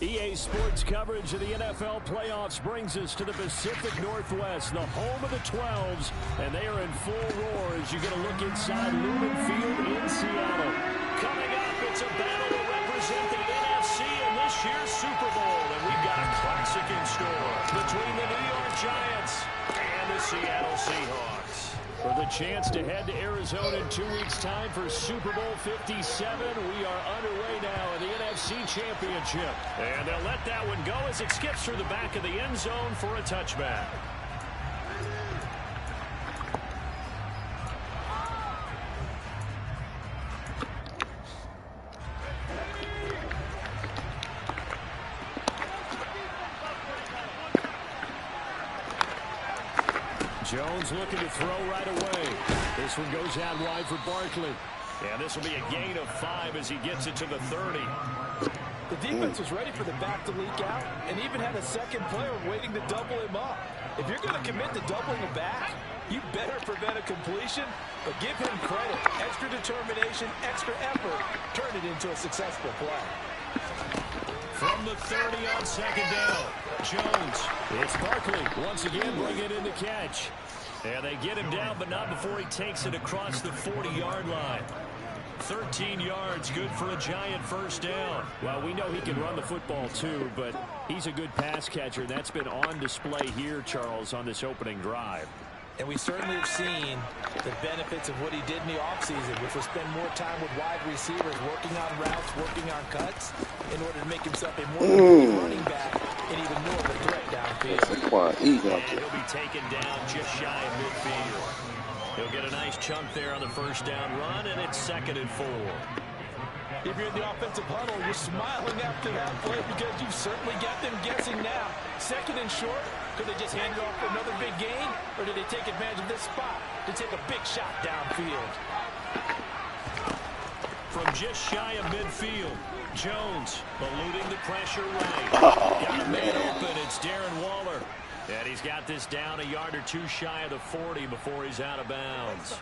EA Sports coverage of the NFL playoffs brings us to the Pacific Northwest, the home of the 12s, and they are in full roar as you get a look inside Lumen Field in Seattle. Coming up, it's a battle to represent the NFC in this year's Super Bowl, and we've got a classic in store between the New York Giants and the Seattle Seahawks. For the chance to head to Arizona in 2 weeks' time for Super Bowl 57, we are underway now in the NFC Championship. And they'll let that one go as it skips through the back of the end zone for a touchback. Jones looking to throw right away. This one goes out wide for Barkley. And this will be a gain of 5 as he gets it to the 30. The defense was ready for the back to leak out and even had a second player waiting to double him up. If you're going to commit to doubling the back, you better prevent a completion, but give him credit. Extra determination, extra effort, turn it into a successful play. From the 30 on second down, Jones. It's Barkley once again bringing in the catch. And they get him down, but not before he takes it across the 40-yard line. 13 yards, good for a Giant first down. Well, we know he can run the football too, but he's a good pass catcher. That's been on display here, Charles, on this opening drive. And we certainly have seen the benefits of what he did in the offseason, which was spend more time with wide receivers, working on routes, working on cuts, in order to make himself a more complete running back and even more of a threat downfield. And he'll be taken down just shy of midfield. He'll get a nice chunk there on the first down run, and it's 2nd and 4. If you're in the offensive huddle, you're smiling after that play because you've certainly got them guessing now. 2nd and short, could they just hand it off for another big gain, or did they take advantage of this spot to take a big shot downfield? From just shy of midfield, Jones eluding the pressure right. Got a man open, it's Darren Waller. And he's got this down a yard or 2 shy of the 40 before he's out of bounds.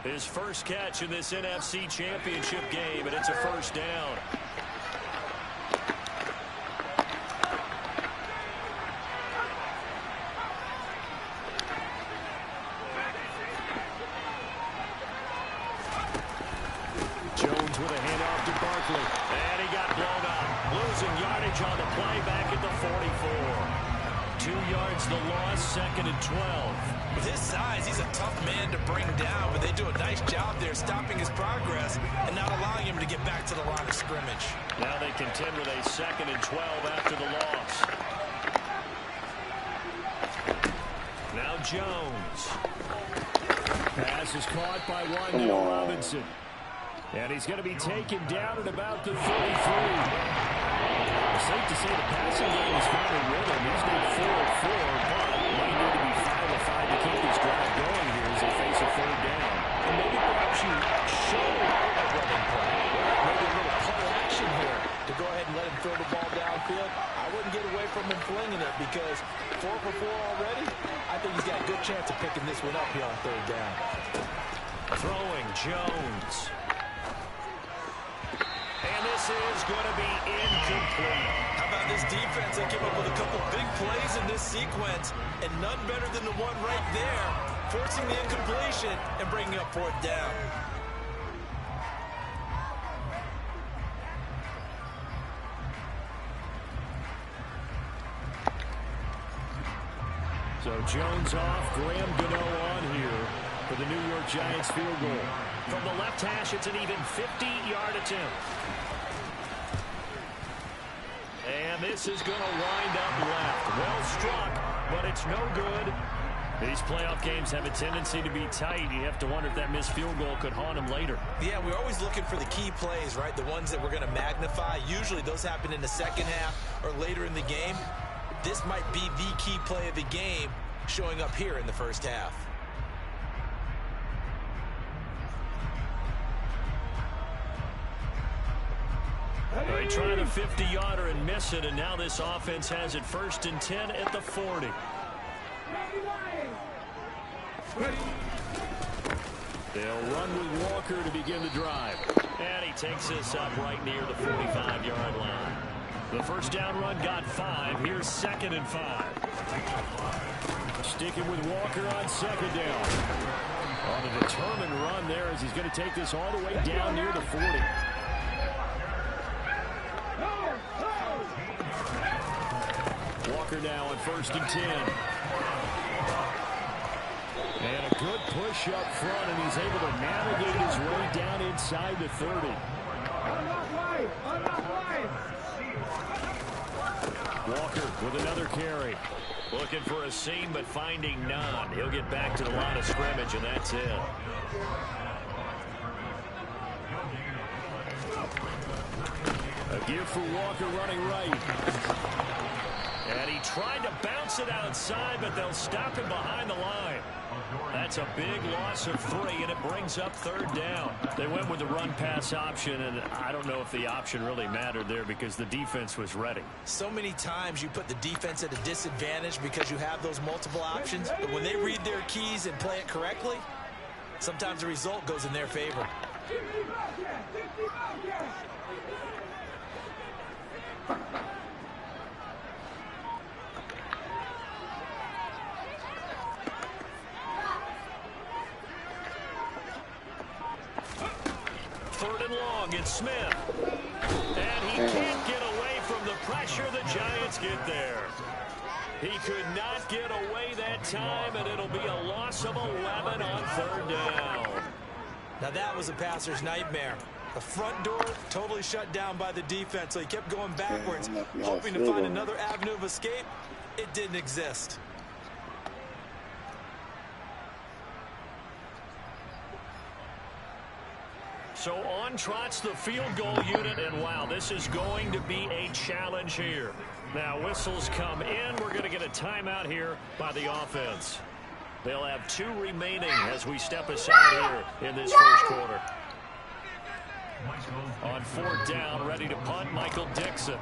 His first catch in this NFC Championship game, and it's a first down. Jones with a handoff to Barkley. And he got blown up. Losing yardage on the play back at the 44. 2 yards the loss, 2nd and 12. With his size, he's a tough man to bring down, but they do a nice job there stopping his progress and not allowing him to get back to the line of scrimmage. Now they contend with a 2nd and 12 after the loss. Now Jones. Pass is caught by Wandale Robinson. And he's going to be taken down at about the 33. It's safe to say the passing game is finally rhythm. He's made 4 of 4, but might need to be 5 of 5 to keep this drive going here as they face a 3rd down. And maybe perhaps you show a running play. Maybe a little play action here to go ahead and let him throw the ball downfield. I wouldn't get away from him flinging it because 4 for 4 already. I think he's got a good chance of picking this one up here on 3rd down. Throwing Jones. And this is going to be incomplete. How about this defense? They came up with a couple big plays in this sequence, and none better than the one right there, forcing the incompletion and bringing up 4th down. So Jones off, Graham Gano on here for the New York Giants field goal. From the left hash, it's an even 50-yard attempt. And this is going to wind up left. Well struck, but it's no good. These playoff games have a tendency to be tight. You have to wonder if that missed field goal could haunt them later. Yeah, we're always looking for the key plays, right? The ones that we're going to magnify. Usually those happen in the second half or later in the game. This might be the key play of the game showing up here in the first half. They try the 50-yarder and miss it, and now this offense has it 1st and 10 at the 40. They'll run with Walker to begin the drive. And he he takes this up right near the 45-yard line. The first down run got 5. Here's 2nd and 5. Sticking with Walker on 2nd down. On a determined run there as he's going to take this all the way down near the 40. Walker now on 1st and 10. And a good push up front, and he's able to navigate his way down inside the 30. Walker with another carry. Looking for a seam, but finding none. He'll get back to the line of scrimmage, and that's it. A give for Walker running right. And he tried to bounce it outside, but they'll stop him behind the line. That's a big loss of 3, and it brings up 3rd down. They went with the run-pass option, and I don't know if the option really mattered there because the defense was ready. So many times you put the defense at a disadvantage because you have those multiple options, but when they read their keys and play it correctly, sometimes the result goes in their favor. Third and long, it's Smith. And he can't get away from the pressure. The Giants get there. He could not get away that time, and it'll be a loss of 11 on 3rd down. Now that was a passer's nightmare. The front door totally shut down by the defense, so he kept going backwards, hoping to find another avenue of escape. It didn't exist. So on trots the field goal unit, and wow, this is going to be a challenge here. Now whistles come in. We're going to get a timeout here by the offense. They'll have 2 remaining as we step aside here in this first quarter. On 4th down, ready to punt, Michael Dixon.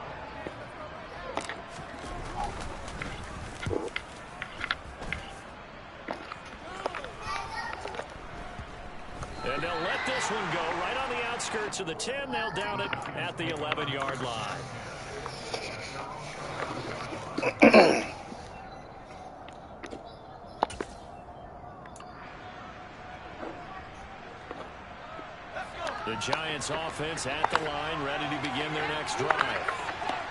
And they'll let this one go right on the outskirts of the 10. They'll down it at the 11-yard line. The Giants offense at the line, ready to begin their next drive.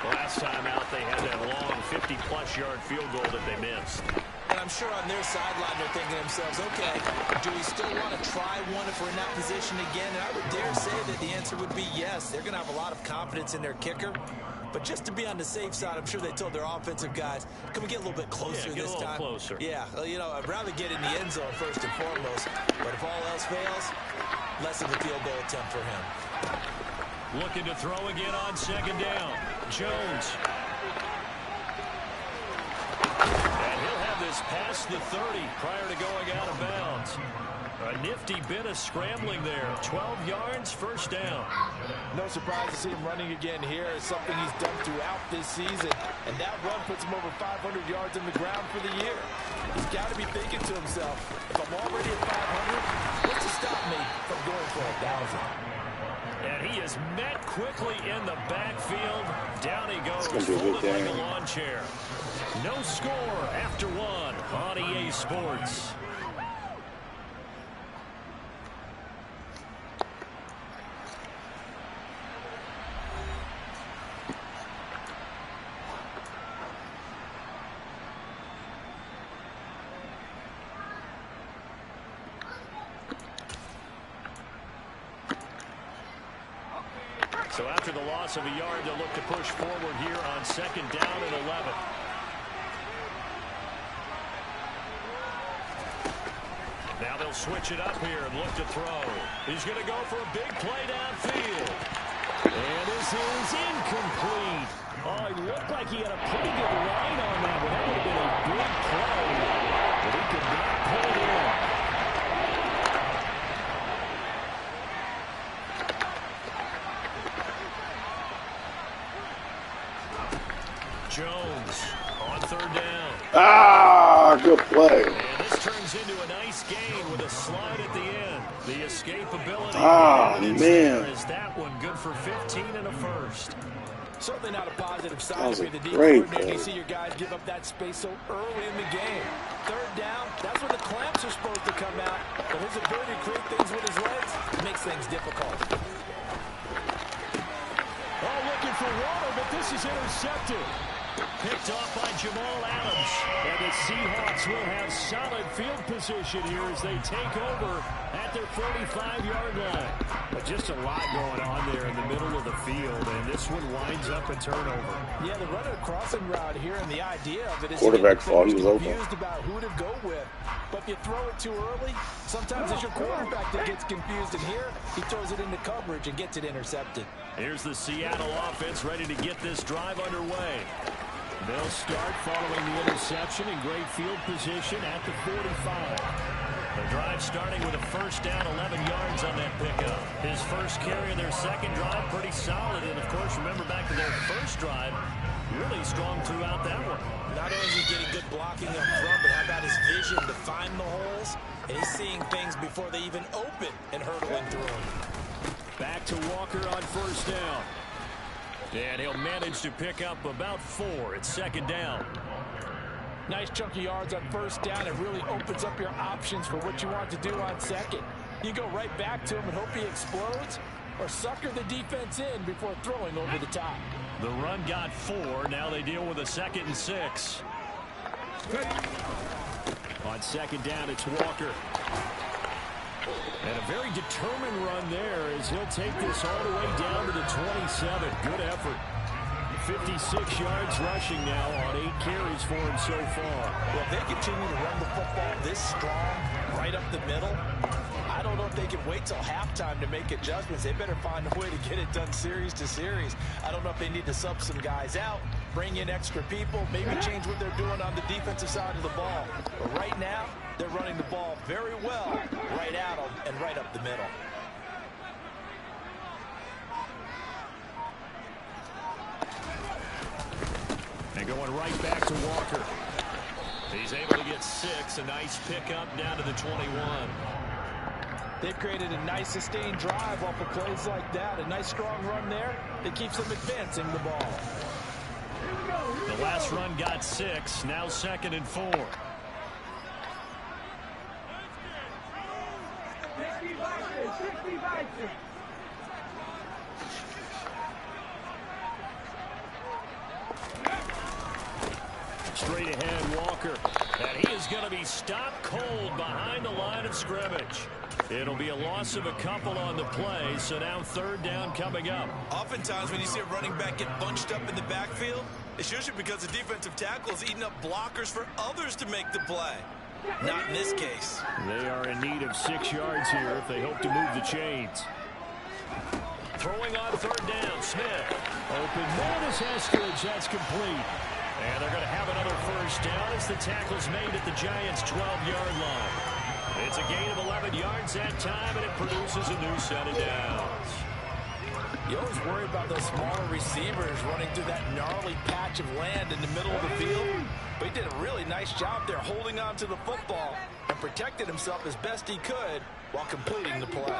Last time out, they had that long 50-plus yard field goal that they missed. And I'm sure on their sideline they're thinking to themselves, okay, do we still want to try one if we're in that position again? And I would dare say that the answer would be yes. They're going to have a lot of confidence in their kicker. But just to be on the safe side, I'm sure they told their offensive guys, can we get a little bit closer this time? Closer. Yeah, you know, I'd rather get in the end zone first and foremost. But if all else fails, less of a field goal attempt for him. Looking to throw again on 2nd down. Jones. And he'll have this past the 30 prior to going out of bounds. A nifty bit of scrambling there. 12 yards, 1st down. No surprise to see him running again here. It's something he's done throughout this season. And that run puts him over 500 yards on the ground for the year. He's got to be thinking to himself, if I'm already at 500, what's to stop me from going for 1,000? And he is met quickly in the backfield. Down he goes, folded like a lawn chair. No score after 1 on EA Sports. So after the loss of a yard, they'll look to push forward here on 2nd down and 11. Now they'll switch it up here and look to throw. He's going to go for a big play downfield. And this is incomplete. Oh, it looked like he had a pretty good line on that, but that would have been a big play. But he could not pull it in. Jones on 3rd down. Ah, good play. And this turns into a nice gain with a slide at the end. The escapability. Ah, man. As that one for 15 and a first. Certainly not a positive sign if you're the D great coordinator. You play. see your guys give up that space so early in the game. Third down, that's when the clamps are supposed to come out. But his ability to create things with his legs makes things difficult. Oh, looking for water, but this is intercepted. Picked off by Jamal Adams. And the Seahawks will have solid field position here as they take over at their 45-yard line. But just a lot going on there in the middle of the field, and this one winds up a turnover. Yeah, they're running a crossing route here, and the idea of it is Quarterback to thought get he was confused open. about who to go with. But if you throw it too early, sometimes it's your quarterback that gets confused. And here, he throws it into coverage and gets it intercepted. Here's the Seattle offense ready to get this drive underway. They'll start following the interception in great field position at the 45. The drive starting with a first down, 11 yards on that pickup. His first carry of their second drive, pretty solid. And, of course, remember back to their first drive, really strong throughout that one. Not only is he getting good blocking up front, but how about his vision to find the holes? And he's seeing things before they even open and hurdling through them. Back to Walker on first down. And he'll manage to pick up about 4. It's second down. Nice chunky yards on first down. It really opens up your options for what you want to do on second. You go right back to him and hope he explodes, or sucker the defense in before throwing over the top. The run got 4. Now they deal with a 2nd and 6. On second down, it's Walker. And a very determined run there as he'll take this all the way down to the 27. Good effort. 56 yards rushing now on 8 carries for him so far. Well, if they continue to run the football this strong, right up the middle, I don't know if they can wait till halftime to make adjustments. They better find a way to get it done series to series. I don't know if they need to sub some guys out, bring in extra people, maybe change what they're doing on the defensive side of the ball. But right now, they're running the ball very well right at them and right up the middle. And going right back to Walker. He's able to get 6. A nice pickup down to the 21. They've created a nice sustained drive off of plays like that. A nice strong run there that keeps them advancing the ball. The last run got 6. Now 2nd and 4. Straight ahead, Walker. And he is going to be stopped cold behind the line of scrimmage. It'll be a loss of a couple on the play, so now 3rd down coming up. Oftentimes when you see a running back get bunched up in the backfield, it's usually because the defensive tackle is eating up blockers for others to make the play. Not in this case. They are in need of 6 yards here if they hope to move the chains. Throwing on 3rd down, Smith. Open man is Eskridge. That's complete. And they're going to have another first down as the tackle's made at the Giants' 12-yard line. It's a gain of 11 yards that time, and it produces a new set of downs. You always worry about those smaller receivers running through that gnarly patch of land in the middle of the field. But he did a really nice job there holding on to the football and protected himself as best he could while completing the play.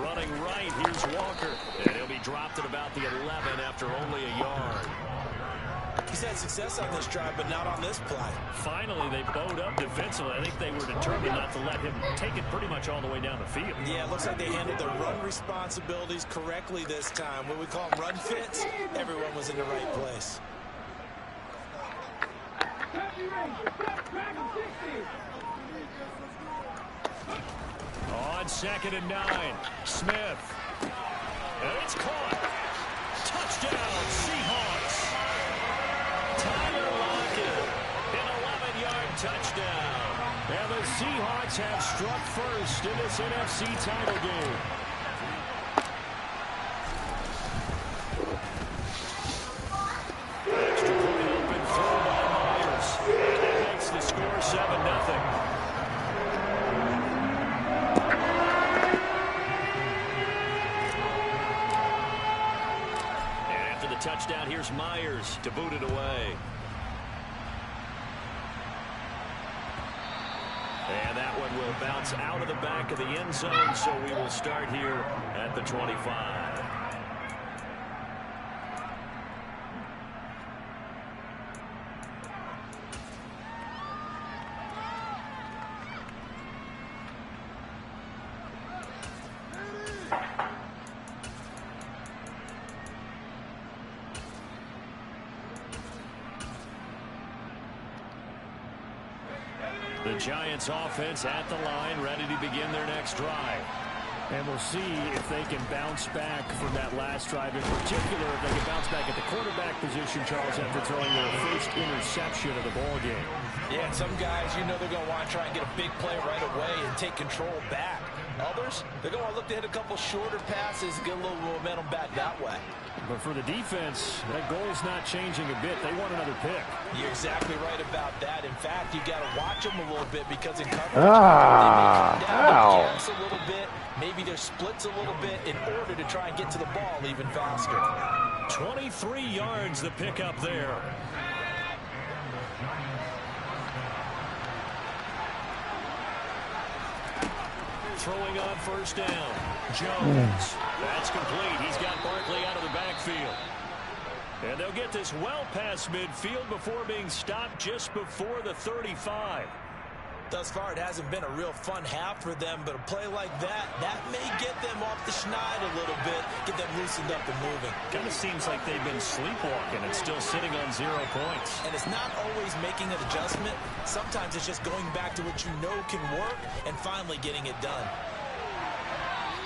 Running right, here's Walker. And he'll be dropped at about the 11 after only a yard. He's had success on this drive, but not on this play. Finally, they bowed up defensively. I think they were determined not to let him take it pretty much all the way down the field. Yeah, it looks like they handled their run responsibilities correctly this time. What we call run fits, everyone was in the right place. On 2nd and 9, Smith. And it's caught. Touchdown, Seahawks. Tyler Lockett, an 11-yard touchdown. And the Seahawks have struck first in this NFC title game. Extra point open throw by Myers. And that makes the score 7-0. after the touchdown, here's Myers to boot it away. And that one will bounce out of the back of the end zone, so we will start here at the 25. The Giants offense at the line, ready to begin their next drive. And we'll see if they can bounce back from that last drive. In particular, if they can bounce back at the quarterback position, Charles, after throwing their first interception of the ball game. Yeah, and some guys, you know they're going to want to try and get a big play right away and take control back. Others, they're going to look to hit a couple shorter passes, get a little momentum back that way. But for the defense, that goal's not changing a bit. They want another pick. You're exactly right about that. In fact, you got to watch them a little bit because in coverage, they may come down their gaps a little bit, maybe their splits a little bit in order to try and get to the ball even faster. 23 yards the pickup there. Throwing on first down. Jones. That's complete. He's got Barkley out of the backfield. And they'll get this well past midfield before being stopped just before the 35. Thus far, it hasn't been a real fun half for them, but a play like that may get them off the schneid a little bit, get them loosened up and moving. Kind of seems like they've been sleepwalking and still sitting on 0 points. And it's not always making an adjustment. Sometimes it's just going back to what you know can work and finally getting it done.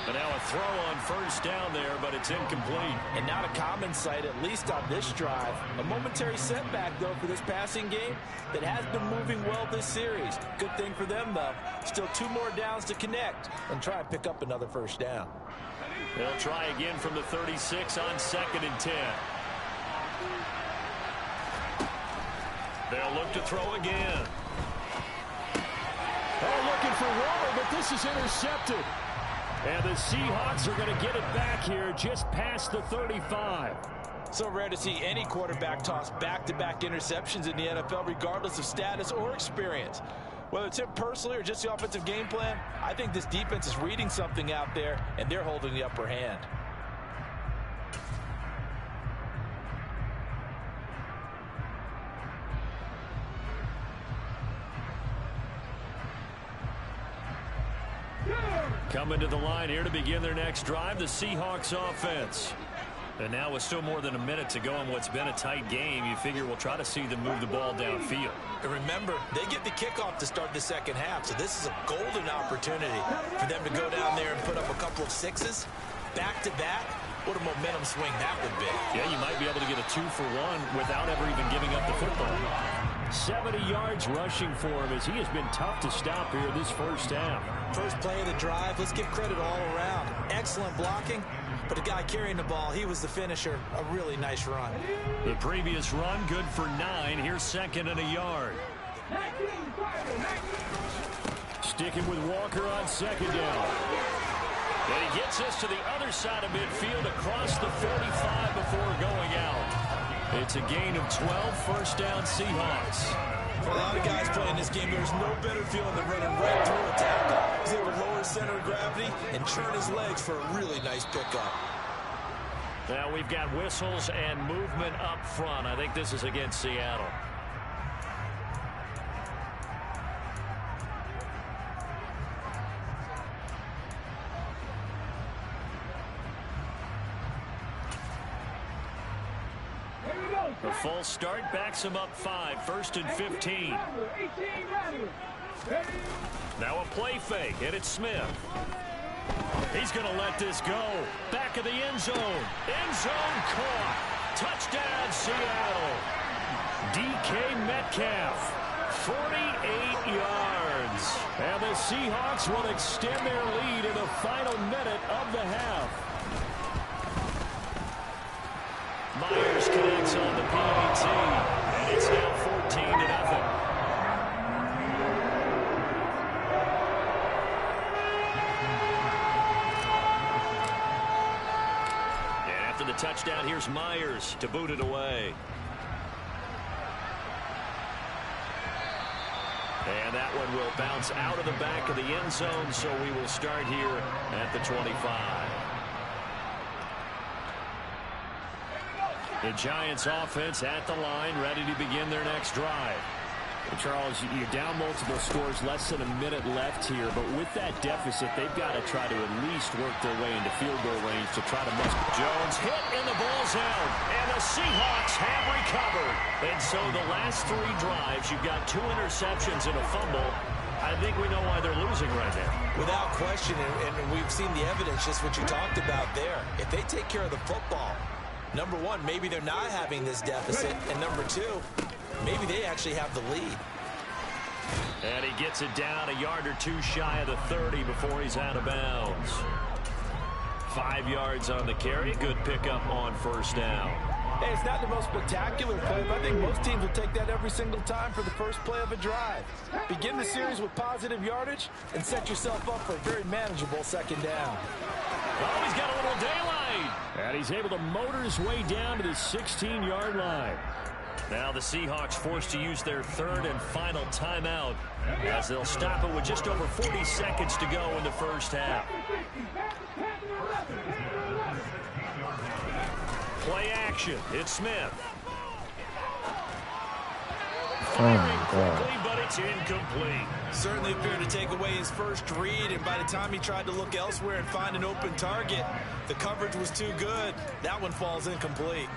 But now a throw on first down there, but it's incomplete. And not a common sight, at least on this drive. A momentary setback, though, for this passing game that has been moving well this series. Good thing for them, though. Still 2 more downs to connect and try and pick up another first down. They'll try again from the 36 on 2nd and 10. They'll look to throw again. Oh, looking for Waller, but this is intercepted. And the Seahawks are going to get it back here just past the 35. So rare to see any quarterback toss back-to-back interceptions in the NFL, regardless of status or experience. Whether it's him personally or just the offensive game plan, I think this defense is reading something out there, and they're holding the upper hand. Coming to the line here to begin their next drive, the Seahawks offense. And now with still more than a minute to go in what's been a tight game, you figure we'll try to see them move the ball downfield. And remember, they get the kickoff to start the second half, so this is a golden opportunity for them to go down there and put up a couple of sixes back-to-back. What a momentum swing that would be. Yeah, you might be able to get a 2-for-1 without ever even giving up the football. 70 yards rushing for him as he has been tough to stop here this first half. First play of the drive, let's give credit all around. Excellent blocking, but the guy carrying the ball, he was the finisher. A really nice run. The previous run, good for 9. Here's 2nd and a yard. Sticking with Walker on 2nd down. And he gets us to the other side of midfield across the 45 before going out. It's a gain of 12, first down Seahawks. For a lot of guys playing this game, there's no better feeling than running right through a tackle. He's able to lower his center of gravity and churn his legs for a really nice pickup. Now we've got whistles and movement up front. I think this is against Seattle. The full start backs him up 5, 1st and 15. Now a play fake, and it's Smith. He's going to let this go. Back of the end zone. End zone caught. Touchdown, Seattle. DK Metcalf, 48 yards. And the Seahawks will extend their lead in the final minute of the half. Myers connects on the PAT, and it's now 14-0. And after the touchdown, touchdown. Here's Myers to boot it away. And that one will bounce out of the back of the end zone, so we will start here at the 25. The Giants offense at the line, ready to begin their next drive. Charles, you're down multiple scores, less than a minute left here, but with that deficit, they've got to try to at least work their way into field goal range to try to Jones hit and the ball's out, and the Seahawks have recovered. And so the last 3 drives, you've got 2 interceptions and a fumble. I think we know why they're losing right now. Without question, and we've seen the evidence, just what you talked about there. If they take care of the football, number one, maybe they're not having this deficit, and number 2, maybe they actually have the lead. And he gets it down a yard or 2 shy of the 30 before he's out of bounds. 5 yards on the carry. Good pickup on first down. Hey, it's not the most spectacular play, but I think most teams will take that every single time for the first play of a drive. Begin the series with positive yardage and set yourself up for a very manageable second down. Oh, he's got a little daylight. And he's able to motor his way down to the 16-yard line. Now the Seahawks forced to use their 3rd and final timeout as they'll stop it with just over 40 seconds to go in the first half. Play action. It's Smith. Firing quickly, but it's incomplete. Certainly appeared to take away his first read, and by the time he tried to look elsewhere and find an open target, the coverage was too good. That one falls incomplete.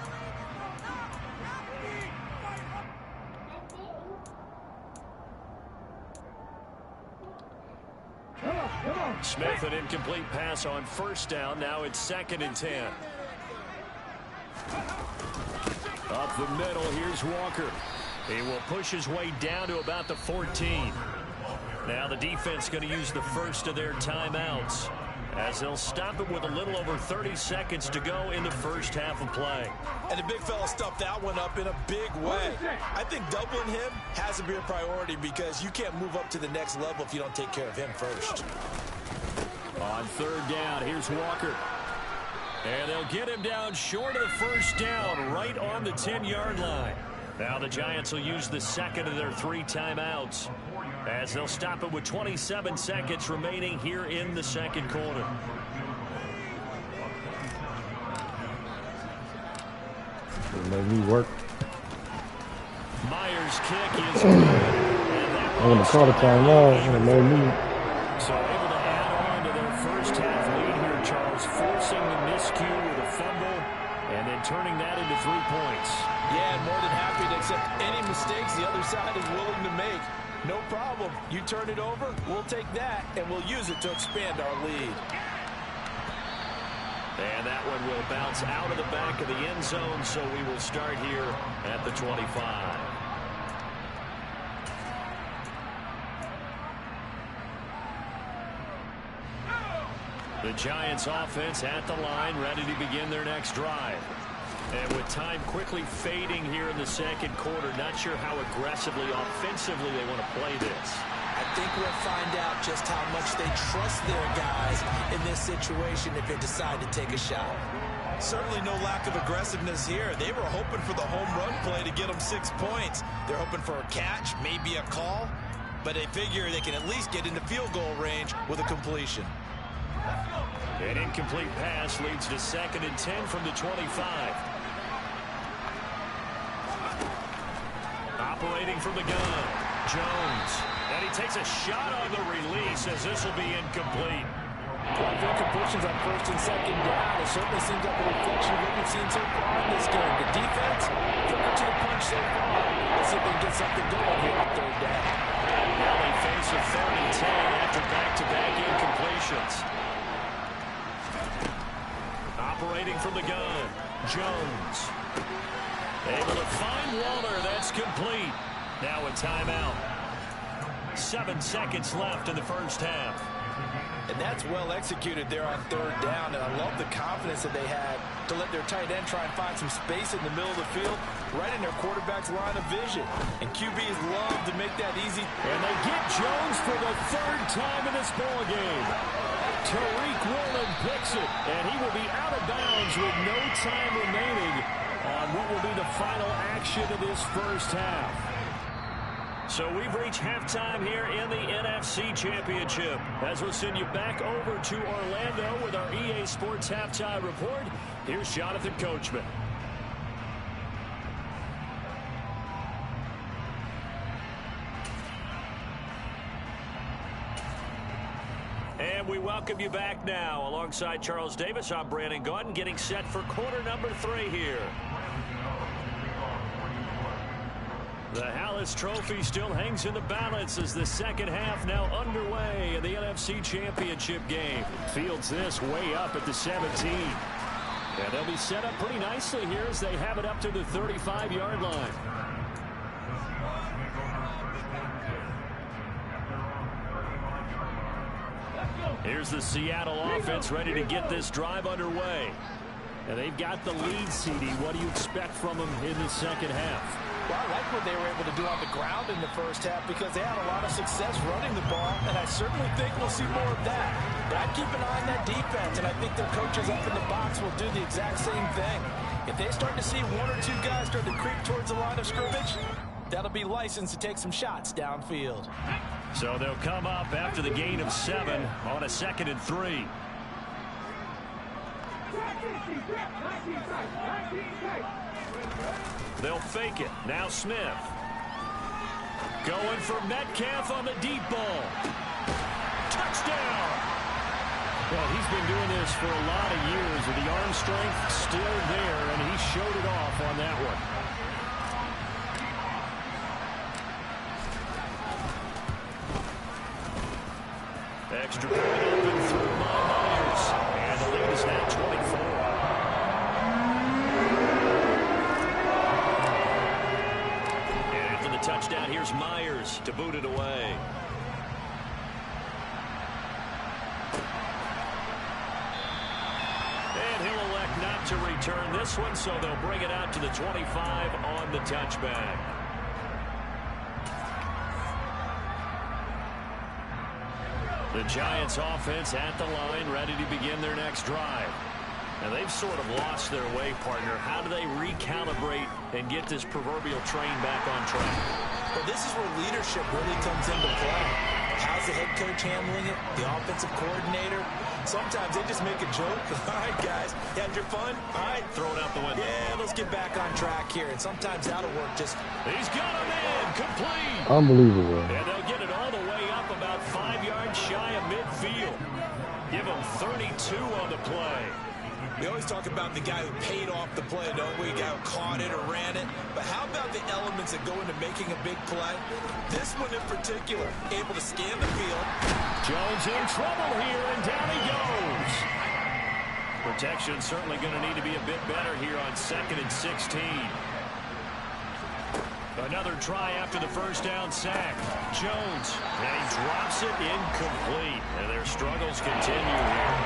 Smith, an incomplete pass on first down. Now it's 2nd and 10. Up the middle, here's Walker. He will push his way down to about the 14. Now the defense going to use the first of their timeouts as they'll stop it with a little over 30 seconds to go in the first half of play. And the big fella stuffed that one up in a big way. I think doubling him has to be a priority because you can't move up to the next level if you don't take care of him first. On 3rd down, here's Walker. And they'll get him down short of the first down, right on the 10-yard line. Now the Giants will use the 2nd of their 3 timeouts as they'll stop it with 27 seconds remaining here in the 2nd quarter. Let me work. Myers' kick is good. I'm going to call the timeout. I'm going to let me. So able to add on to their first half lead here, Charles, forcing the miscue with a fumble and then turning that into 3 points. Yeah, and more than happy to accept any mistakes the other side is willing to make. No problem. You turn it over, we'll take that, and we'll use it to expand our lead. And that one will bounce out of the back of the end zone, so we will start here at the 25. The Giants offense at the line, ready to begin their next drive. And with time quickly fading here in the 2nd quarter, not sure how aggressively, offensively they want to play this. I think we'll find out just how much they trust their guys in this situation if they decide to take a shot. Certainly no lack of aggressiveness here. They were hoping for the home run play to get them 6 points. They're hoping for a catch, maybe a call, but they figure they can at least get into field goal range with a completion. An incomplete pass leads to 2nd and 10 from the 25. Operating from the gun, Jones. And he takes a shot on the release as this will be incomplete. 12 incompletions on 1st and 2nd down. It certainly seems like a reflection of what we've seen so far in this game. The defense, quicker to the punch so far. Let's see if they can get something going here on 3rd down. Now they face a 3rd and 10 after back-to-back incompletions. Operating from the gun, Jones. Able to find Waller. That's complete. Now a timeout. 7 seconds left in the first half. And that's well executed there on 3rd down. And I love the confidence that they had to let their tight end try and find some space in the middle of the field, right in their quarterback's line of vision. And QBs love to make that easy. And they get Jones for the 3rd time in this ball game. Tariq Woolen picks it, and he will be out of bounds with no time remaining on what will be the final action of this first half. So we've reached halftime here in the NFC Championship. As we'll send you back over to Orlando with our EA Sports Halftime Report, here's Jonathan Coachman. And we welcome you back now. Alongside Charles Davis, I'm Brandon Gaudin, getting set for quarter number 3 here. The Hallis Trophy still hangs in the balance as the second half now underway in the NFC Championship game. Fields this way up at the 17. And they'll be set up pretty nicely here as they have it up to the 35-yard line. Here's the Seattle offense ready to get this drive underway. And they've got the lead, CD. What do you expect from them in the second half? Well, I like what they were able to do on the ground in the first half because they had a lot of success running the ball, and I certainly think we'll see more of that. But I'd keep an eye on that defense, and I think their coaches up in the box will do the exact same thing. If they start to see 1 or 2 guys start to creep towards the line of scrimmage, that'll be licensed to take some shots downfield. So they'll come up after the gain of 7 on a 2nd and 3. They'll fake it. Now Smith. Going for Metcalf on the deep ball. Touchdown! Well, he's been doing this for a lot of years with the arm strength still there, and he showed it off on that one. Extra point open through Myers. And the lead is now 24. Touchdown. Here's Myers to boot it away. And he'll elect not to return this one, so they'll bring it out to the 25 on the touchback. The Giants offense at the line, ready to begin their next drive. And they've sort of lost their way, partner. How do they recalibrate and get this proverbial train back on track? Well, this is where leadership really comes into play. How's the head coach handling it? The offensive coordinator? Sometimes they just make a joke. All right, guys, you had your fun? All right, throw it out the window. Yeah, let's get back on track here. And sometimes that'll work just... He's got him in, complete. Unbelievable. And they'll get it all the way up about 5 yards shy of midfield. Give them 32 on the play. We always talk about the guy who paid off the play, don't we? The guy who caught it or ran it. But how about the elements that go into making a big play? This one in particular, able to scan the field. Jones in trouble here, and down he goes. Protection certainly going to need to be a bit better here on 2nd and 16. Another try after the first down sack. Jones, and he drops it incomplete. And their struggles continue here.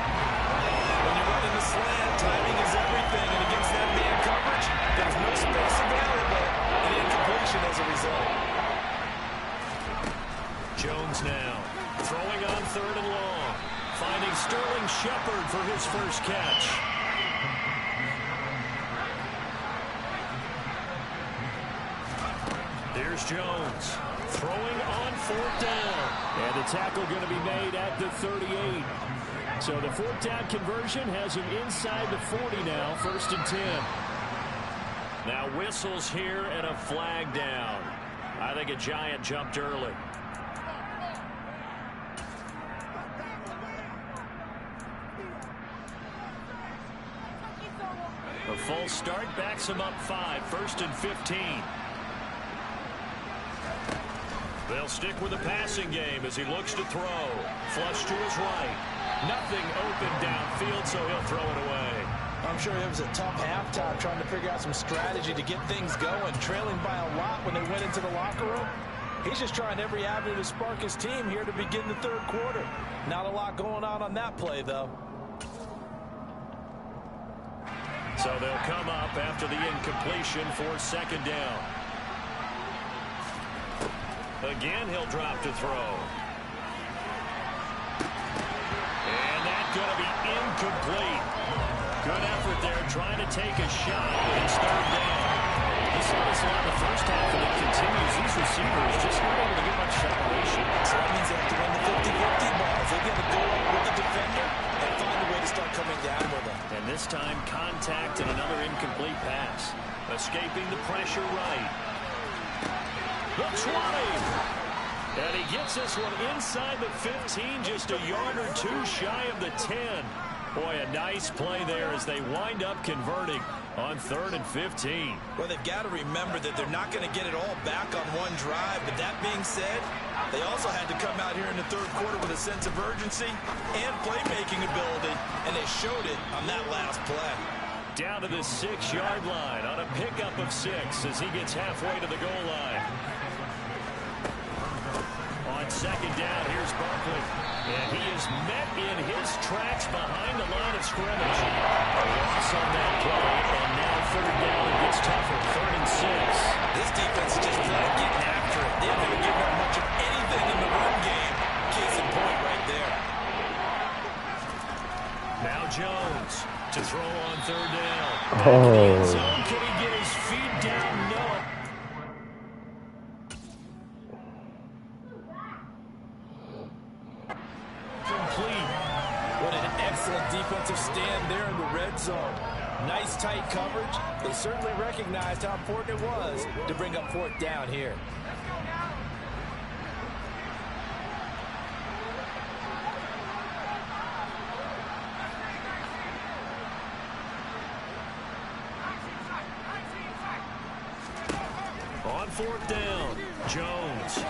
When you're running the slant, timing is everything, and against that man coverage, there's no space available, and incompletion as a result. Jones now, throwing on 3rd and long, finding Sterling Shepard for his first catch. Here's Jones, throwing on 4th down, and the tackle going to be made at the 38. So the 4th down conversion has him inside the 40 now, 1st and 10. Now whistles here and a flag down. I think a Giant jumped early. A full start backs him up 5, 1st and 15. They'll stick with the passing game as he looks to throw. Flush to his right. Nothing open downfield, so he'll throw it away. I'm sure it was a tough halftime trying to figure out some strategy to get things going, trailing by a lot when they went into the locker room. He's just trying every avenue to spark his team here to begin the 3rd quarter. Not a lot going on that play, though. So they'll come up after the incompletion for 2nd down. Again, he'll drop to throw. And going to be incomplete. Good effort there, trying to take a shot. It's third down. We saw this a lot in the first half, and it continues. These receivers just not able to get much separation. So that means they have to run the 50-50 balls. They've got to go up with the defender and find a way to start coming down with them. And this time, contact and another incomplete pass. Escaping the pressure right. The 20. And he gets this one inside the 15, just a yard or two shy of the 10. Boy, a nice play there as they wind up converting on 3rd and 15. Well, they've got to remember that they're not going to get it all back on one drive. But that being said, they also had to come out here in the 3rd quarter with a sense of urgency and playmaking ability, and they showed it on that last play. Down to the 6-yard line on a pickup of 6 as he gets halfway to the goal line. On 2nd down, here's Barkley. And he is met in his tracks behind the line of scrimmage. A loss on that play, and now 3rd down, it gets tougher. 3rd and 6. This defense is just flat getting after it. They haven't given up much of anything in the run game. Case in point right there. Now Jones to throw on 3rd down. Oh. Can he get his feet down? No. Complete. What an excellent defensive stand there in the red zone. Nice tight coverage. They certainly recognized how important it was to bring up 4th down here. On 4th down, Jones.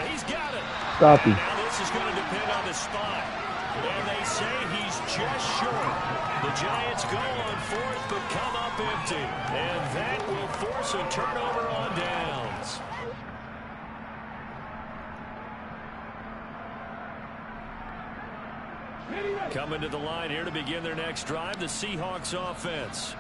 He's got it. Stop him. Now this is going to depend on the spot. And they say he's just short. The Giants go on 4th but come up empty. And that will force a turnover on downs. Coming to the line here to begin their next drive, the Seahawks offense.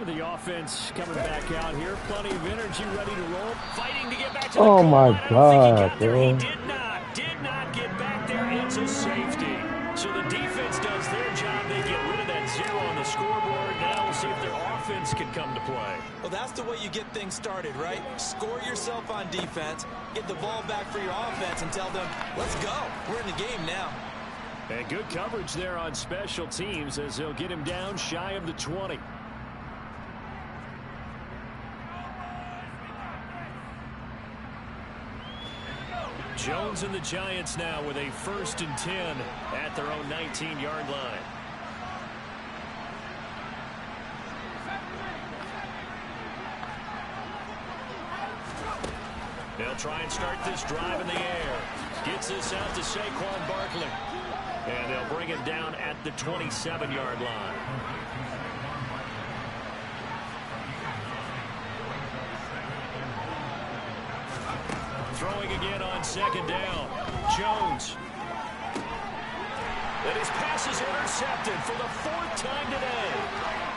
The offense coming back out here. Plenty of energy, ready to roll. Fighting to get back to the Oh goal my line. I don't think he got God, there. bro. He did not get back there. It's a safety. So the defense does their job. They get rid of that 0 on the scoreboard. Now we'll see if their offense can come to play. Well, that's the way you get things started, right? Score yourself on defense, get the ball back for your offense, and tell them, let's go. We're in the game now. And good coverage there on special teams as they'll get him down shy of the 20. Jones and the Giants now with a 1st and 10 at their own 19-yard line. They'll try and start this drive in the air. Gets this out to Saquon Barkley. And they'll bring him down at the 27-yard line. Throwing again on 2nd down. Jones. And his pass is intercepted for the 4th time today.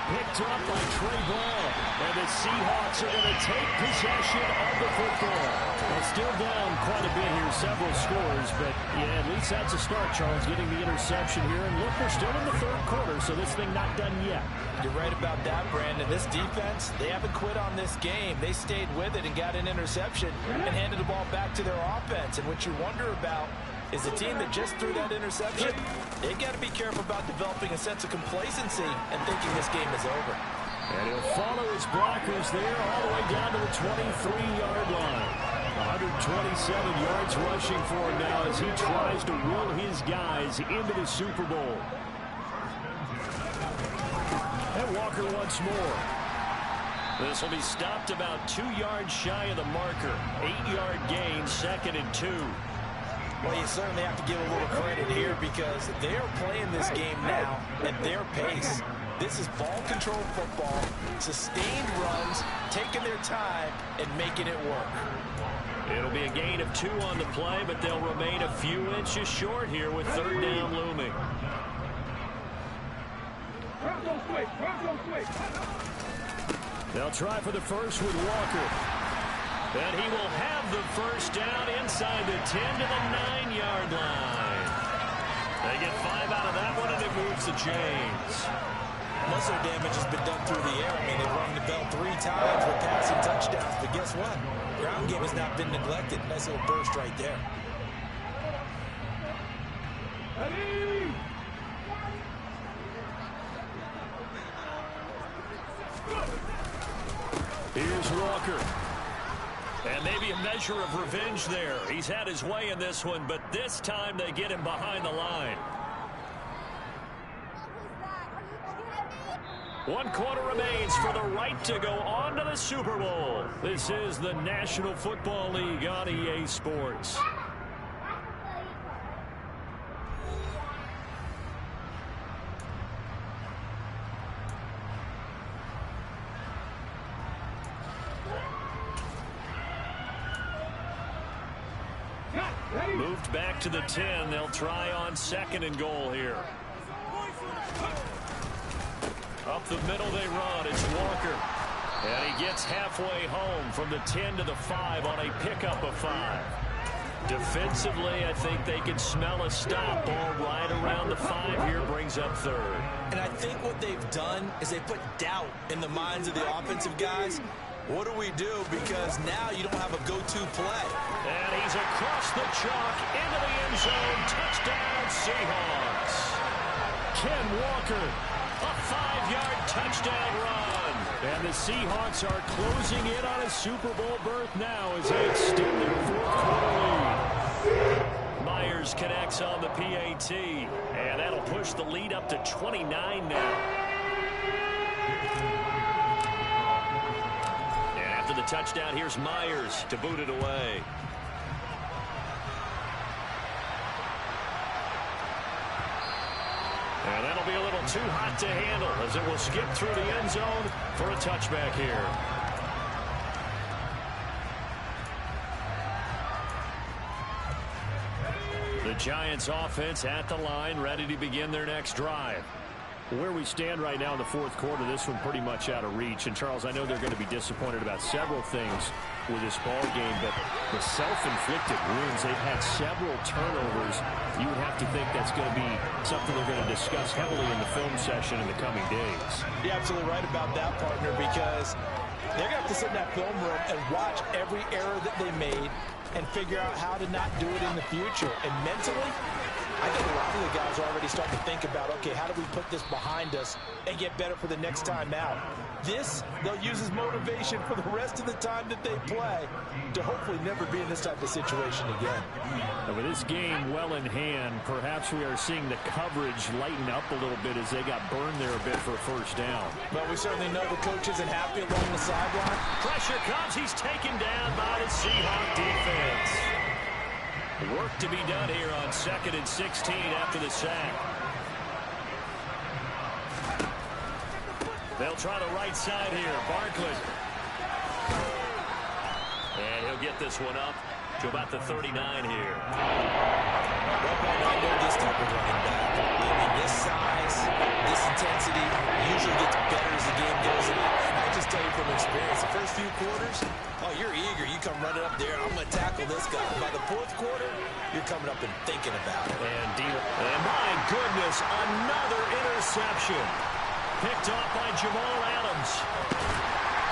Picked up by Trey Brown. And the Seahawks are going to take possession of the football. Well, still down quite a bit here, several scores. But, yeah, at least that's a start, Charles, getting the interception here. And look, we're still in the 3rd quarter, so this thing not done yet. You're right about that, Brandon. This defense, they haven't quit on this game. They stayed with it and got an interception and handed the ball back to their offense. And what you wonder about is the team that just threw that interception, they've got to be careful about developing a sense of complacency and thinking this game is over. And he'll follow his blockers there all the way down to the 23-yard line. 127 yards rushing for him now as he tries to will his guys into the Super Bowl. And Walker once more. This will be stopped about 2 yards shy of the marker. 8-yard gain, 2nd and 2. Well, you certainly have to give a little credit here because they are playing this game now at their pace. This is ball control football, sustained runs, taking their time, and making it work. It'll be a gain of 2 on the play, but they'll remain a few inches short here with 3rd down looming. They'll try for the first with Walker. And he will have the 1st down inside the 10 to the 9-yard line. They get 5 out of that one, and it moves the chains. Most of their damage has been done through the air. I mean, they've rung the bell 3 times with passing touchdowns. But guess what? Ground game has not been neglected. Nice little burst right there. Here's Walker. And maybe a measure of revenge there. He's had his way in this one, but this time they get him behind the line. 1 quarter remains for the right to go on to the Super Bowl. This is the National Football League on EA Sports. Moved back to the 10. They'll try on 2nd and goal here. Up the middle they run. It's Walker. And he gets halfway home from the 10 to the 5 on a pickup of 5. Defensively, I think they can smell a stop. Ball right around the 5 here, brings up 3rd. And I think what they've done is they put doubt in the minds of the offensive guys. What do we do? Because now you don't have a go-to play. And he's across the chalk into the end zone. Touchdown, Seahawks. Ken Walker, a 5-yard touchdown run. And the Seahawks are closing in on a Super Bowl berth now as they extend their 4th quarter lead. Myers connects on the PAT. And that'll push the lead up to 29 now. After the touchdown, here's Myers to boot it away. And that'll be a little too hot to handle as it will skip through the end zone for a touchback here. The Giants offense at the line, ready to begin their next drive. Where we stand right now in the 4th quarter, this one pretty much out of reach. And, Charles, I know they're going to be disappointed about several things with this ball game, but the self-inflicted wounds, they've had several turnovers. You would have to think that's going to be something they're going to discuss heavily in the film session in the coming days. You're absolutely right about that, partner, because they're going to have to sit in that film room and watch every error that they made and figure out how to not do it in the future. And mentally, I think a lot of the guys are already starting to think about, okay, how do we put this behind us and get better for the next time out? This, they'll use as motivation for the rest of the time that they play to hopefully never be in this type of situation again. And with this game well in hand, perhaps we are seeing the coverage lighten up a little bit as they got burned there a bit for a 1st down. But we certainly know the coach isn't happy along the sideline. Pressure comes. He's taken down by the Seahawk defense. Work to be done here on 2nd and 16 after the sack. They'll try the right side here. Barkley. And he'll get this one up to about the 39 here. Well, I know this type of running back. I mean, this size, this intensity usually gets better as the game goes on. I just tell you from experience, the first few quarters, oh, you're eager. You come running up there. I'm going to tackle this guy. By the 4th quarter, you're coming up and thinking about it. And my goodness, another interception. Picked off by Jamal Adams.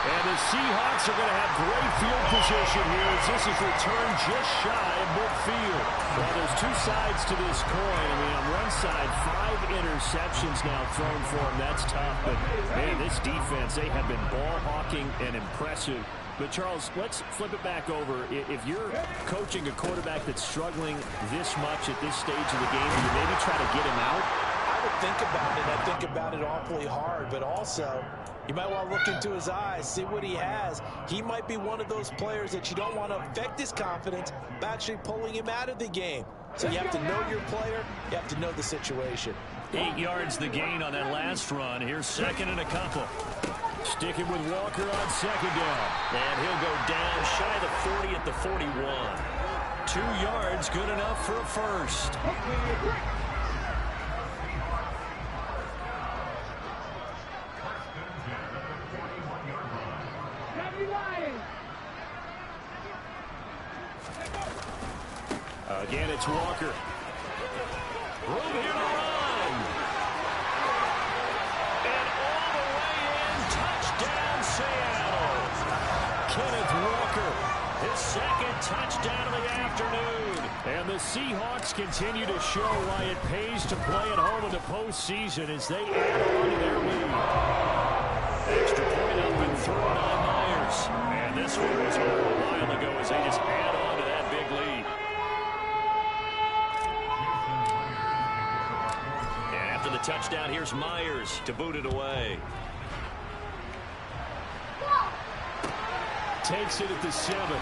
And the Seahawks are going to have great field position here as this is returned just shy of midfield. Well, there's 2 sides to this coin. I mean, on one side, 5 interceptions now thrown for him. That's tough. But, man, this defense, they have been ball hawking and impressive. But, Charles, let's flip it back over. If you're coaching a quarterback that's struggling this much at this stage of the game, do you maybe try to get him out? I would think about it. I think about it awfully hard. But also, you might want to look into his eyes, see what he has. He might be one of those players that you don't want to affect his confidence by actually pulling him out of the game. So you have to know your player. You have to know the situation. 8 yards the gain on that last run. Here's 2nd and a couple. Sticking with Walker on 2nd down. And he'll go down shy of the 40 at the 41. 2 yards, good enough for a 1st. Again, it's Walker. Room here to run. And all the way in. Touchdown, Seattle. Kenneth Walker, his second touchdown of the afternoon. And the Seahawks continue to show why it pays to play at home in the postseason as they add on to their lead. Extra point up and thrown on Myers. And this one was over a while ago as they just add on to that big lead. And after the touchdown, here's Myers to boot it away. Takes it at the 7.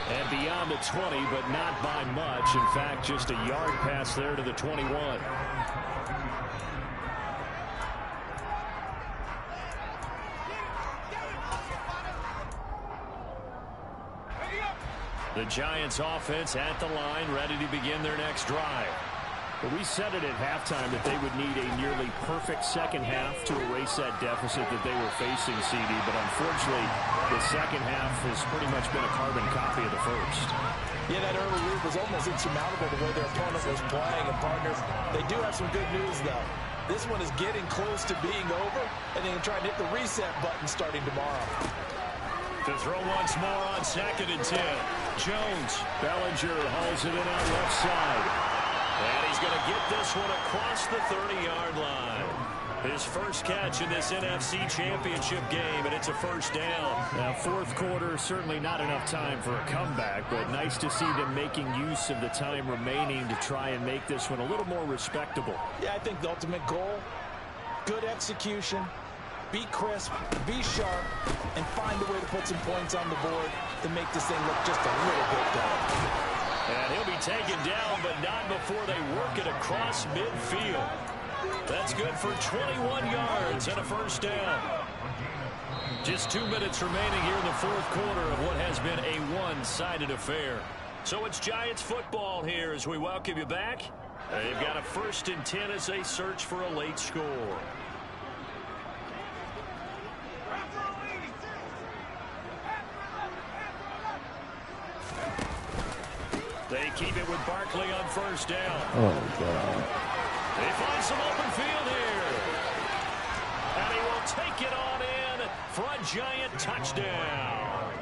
And beyond the 20, but not by much. In fact, just a yard pass there to the 21. The Giants offense at the line, ready to begin their next drive. But we said it at halftime that they would need a nearly perfect second half to erase that deficit that they were facing, CD. But unfortunately, the second half has pretty much been a carbon copy of the first. Yeah, that early lead was almost insurmountable the way their opponent was playing. And partners, they do have some good news, though. This one is getting close to being over, and they can try and hit the reset button starting tomorrow. To throw once more on 2nd and 10. Jones. Bellinger hauls it in on left side. And he's going to get this one across the 30-yard line. His first catch in this NFC Championship game, and it's a first down. Now, fourth quarter, certainly not enough time for a comeback, but nice to see them making use of the time remaining to try and make this one a little more respectable. Yeah, I think the ultimate goal, good execution, be crisp, be sharp, and find a way to put some points on the board to make this thing look just a little bit better. And he'll be taken down, but not before they work it across midfield. That's good for 21 yards and a first down. Just 2 minutes remaining here in the fourth quarter of what has been a one-sided affair. So it's Giants football here as we welcome you back. They've got a 1st and 10 as they search for a late score. They keep it with Barkley on first down. Oh, God. They find some open field here. And he will take it on in for a Giant touchdown.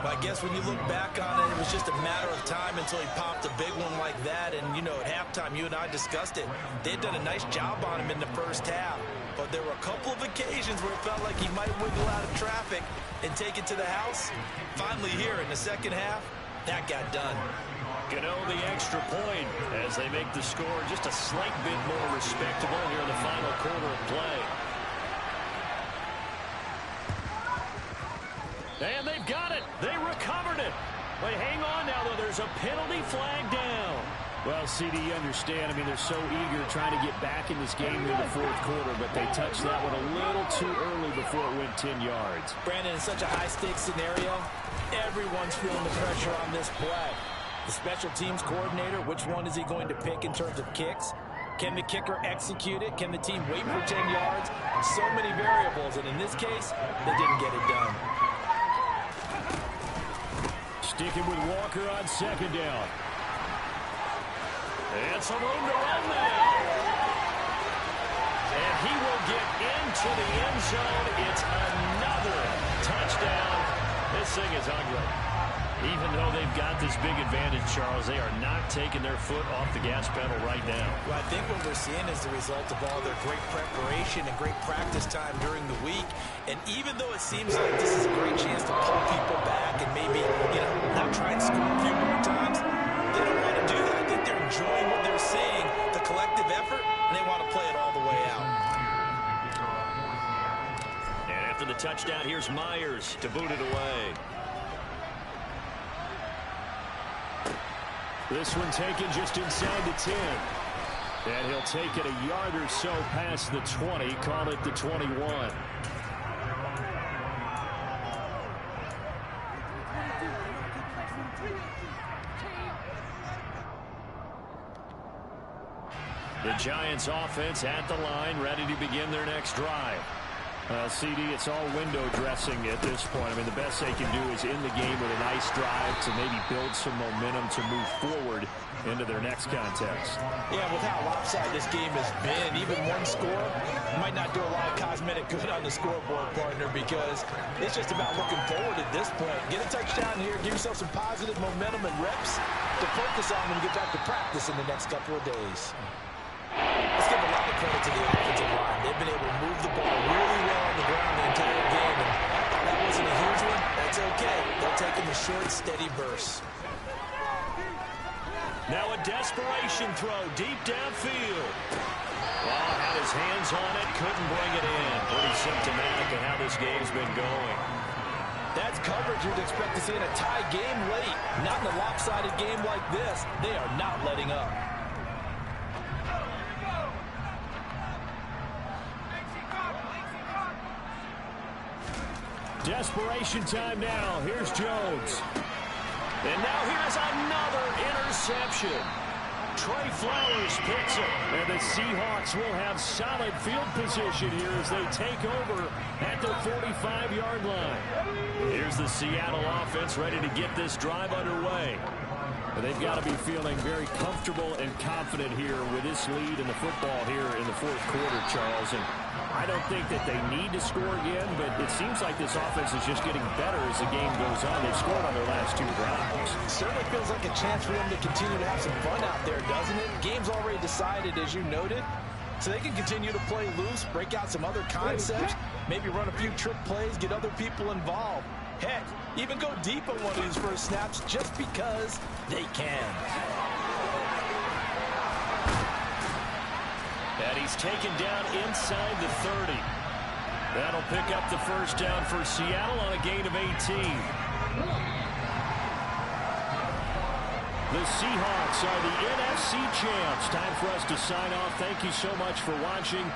Well, I guess when you look back on it, it was just a matter of time until he popped a big one like that. And, you know, at halftime, you and I discussed it. They'd done a nice job on him in the first half. But there were a couple of occasions where it felt like he might wiggle out of traffic and take it to the house. Finally here in the second half, that got done. Gano the extra point as they make the score just a slight bit more respectable here in the final quarter of play. And they've got it. They recovered it. But hang on now, though. There's a penalty flag down. Well, CD, you understand. I mean, they're so eager trying to get back in this game in the fourth quarter, but they touched that one a little too early before it went 10 yards. Brandon, in such a high-stakes scenario, everyone's feeling the pressure on this play. The special teams coordinator, which one is he going to pick in terms of kicks? Can the kicker execute it? Can the team wait for 10 yards? So many variables, and in this case, they didn't get it done. Sticking with Walker on second down. And some room to run now. And he will get into the end zone. It's another touchdown. This thing is ugly. Even though they've got this big advantage, Charles, they are not taking their foot off the gas pedal right now. Well, I think what we're seeing is the result of all their great preparation and great practice time during the week. And even though it seems like this is a great chance to pull people back and maybe, you know, not try and score a few more times, they don't want to do that. I think they're enjoying what they're seeing, the collective effort, and they want to play it all the way out. And after the touchdown, here's Myers to boot it away. This one taken just inside the 10. And he'll take it a yard or so past the 20, call it the 21. The Giants offense at the line, ready to begin their next drive. CD, it's all window dressing at this point. I mean, the best they can do is in the game with a nice drive to maybe build some momentum to move forward into their next contest. Yeah, with how lopsided this game has been, even one score might not do a lot of cosmetic good on the scoreboard, partner, because it's just about looking forward at this point. Get a touchdown here, give yourself some positive momentum and reps to focus on when you get back to practice in the next couple of days. Let's give a lot of credit to the offensive line. They've been able to move the ball really well on the ground the entire game. And that wasn't a huge one. That's okay. They're taking the short, steady bursts. Now a desperation throw deep downfield. Well, had his hands on it, couldn't bring it in. Pretty symptomatic of how this game's been going. That's coverage you'd expect to see in a tie game late. Not in a lopsided game like this. They are not letting up. Desperation time now. Here's Jones. And now here's another interception. Trey Flowers picks it. And the Seahawks will have solid field position here as they take over at the 45-yard line. Here's the Seattle offense ready to get this drive underway. But they've got to be feeling very comfortable and confident here with this lead in the football here in the fourth quarter, Charles. And I don't think that they need to score again, but it seems like this offense is just getting better as the game goes on. They've scored on their last two drives. Certainly feels like a chance for them to continue to have some fun out there, doesn't it? Game's already decided, as you noted, so they can continue to play loose, break out some other concepts, maybe run a few trick plays, get other people involved. Heck, even go deep on one of these first snaps just because they can. And he's taken down inside the 30. That'll pick up the first down for Seattle on a gain of 18. The Seahawks are the NFC champs. Time for us to sign off. Thank you so much for watching.